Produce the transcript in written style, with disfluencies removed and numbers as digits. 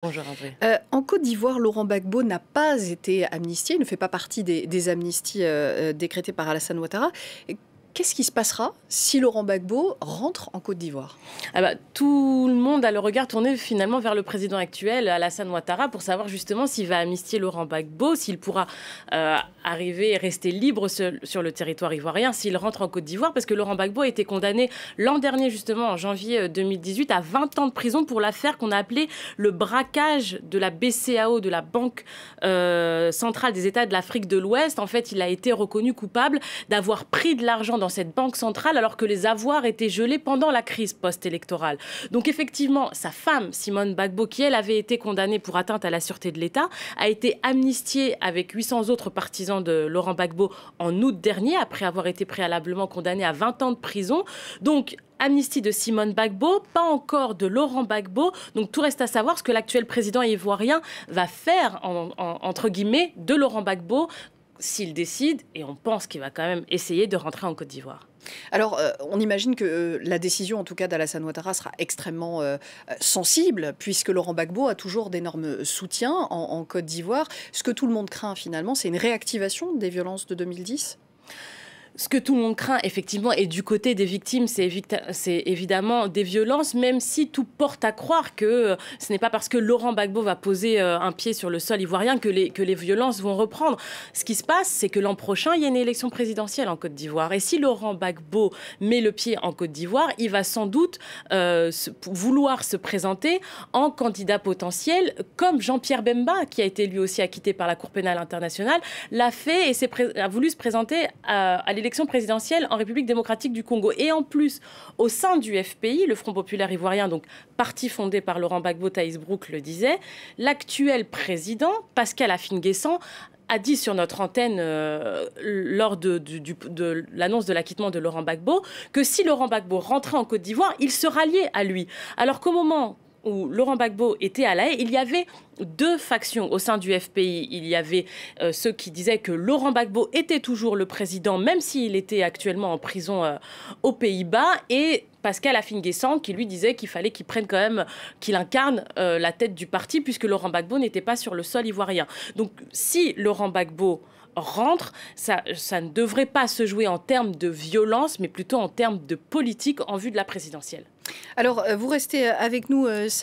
Bonjour André. En Côte d'Ivoire, Laurent Gbagbo n'a pas été amnistié, il ne fait pas partie des amnisties décrétées par Alassane Ouattara. Qu'est-ce qui se passera si Laurent Gbagbo rentre en Côte d'Ivoire? Tout le monde a le regard tourné finalement vers le président actuel, Alassane Ouattara, pour savoir justement s'il va amnistier Laurent Gbagbo, s'il pourra arriver et rester libre sur le territoire ivoirien, s'il rentre en Côte d'Ivoire, parce que Laurent Gbagbo a été condamné l'an dernier, justement en janvier 2018, à 20 ans de prison pour l'affaire qu'on a appelée le braquage de la BCAO, de la Banque centrale des États de l'Afrique de l'Ouest. En fait, il a été reconnu coupable d'avoir pris de l'argent dans cette banque centrale alors que les avoirs étaient gelés pendant la crise post-électorale. Donc effectivement, sa femme, Simone Gbagbo, qui elle avait été condamnée pour atteinte à la sûreté de l'État, a été amnistiée avec 800 autres partisans de Laurent Gbagbo en août dernier, après avoir été préalablement condamnée à 20 ans de prison. Donc, amnistie de Simone Gbagbo, pas encore de Laurent Gbagbo. Donc tout reste à savoir ce que l'actuel président ivoirien va faire, entre guillemets, de Laurent Gbagbo, s'il décide, et on pense qu'il va quand même essayer de rentrer en Côte d'Ivoire. Alors, on imagine que la décision, en tout cas d'Alassane Ouattara, sera extrêmement sensible, puisque Laurent Gbagbo a toujours d'énormes soutiens en Côte d'Ivoire. Ce que tout le monde craint, finalement, c'est une réactivation des violences de 2010 ? Ce que tout le monde craint, effectivement, et du côté des victimes, c'est évidemment des violences, même si tout porte à croire que ce n'est pas parce que Laurent Gbagbo va poser un pied sur le sol ivoirien que les violences vont reprendre. Ce qui se passe, c'est que l'an prochain, il y a une élection présidentielle en Côte d'Ivoire. Et si Laurent Gbagbo met le pied en Côte d'Ivoire, il va sans doute vouloir se présenter en candidat potentiel, comme Jean-Pierre Bemba, qui a été lui aussi acquitté par la Cour pénale internationale, l'a fait et a voulu se présenter à l'élection présidentielle en République démocratique du Congo. Et en plus, au sein du FPI, le Front populaire ivoirien, donc parti fondé par Laurent Gbagbo, Thaïs Brook le disait, l'actuel président, Pascal Afine-Guessant, a dit sur notre antenne lors de l'annonce de l'acquittement de Laurent Gbagbo que si Laurent Gbagbo rentrait en Côte d'Ivoire, il se ralliait à lui. Alors qu'au moment où Laurent Gbagbo était à La Haye, il y avait deux factions au sein du FPI. Il y avait ceux qui disaient que Laurent Gbagbo était toujours le président, même s'il était actuellement en prison aux Pays-Bas, et Pascal Afine-Guessant qui lui disait qu'il fallait qu'il prenne quand même, qu'il incarne la tête du parti, puisque Laurent Gbagbo n'était pas sur le sol ivoirien. Donc si Laurent Gbagbo rentre, ça ne devrait pas se jouer en termes de violence, mais plutôt en termes de politique en vue de la présidentielle. Alors, vous restez avec nous.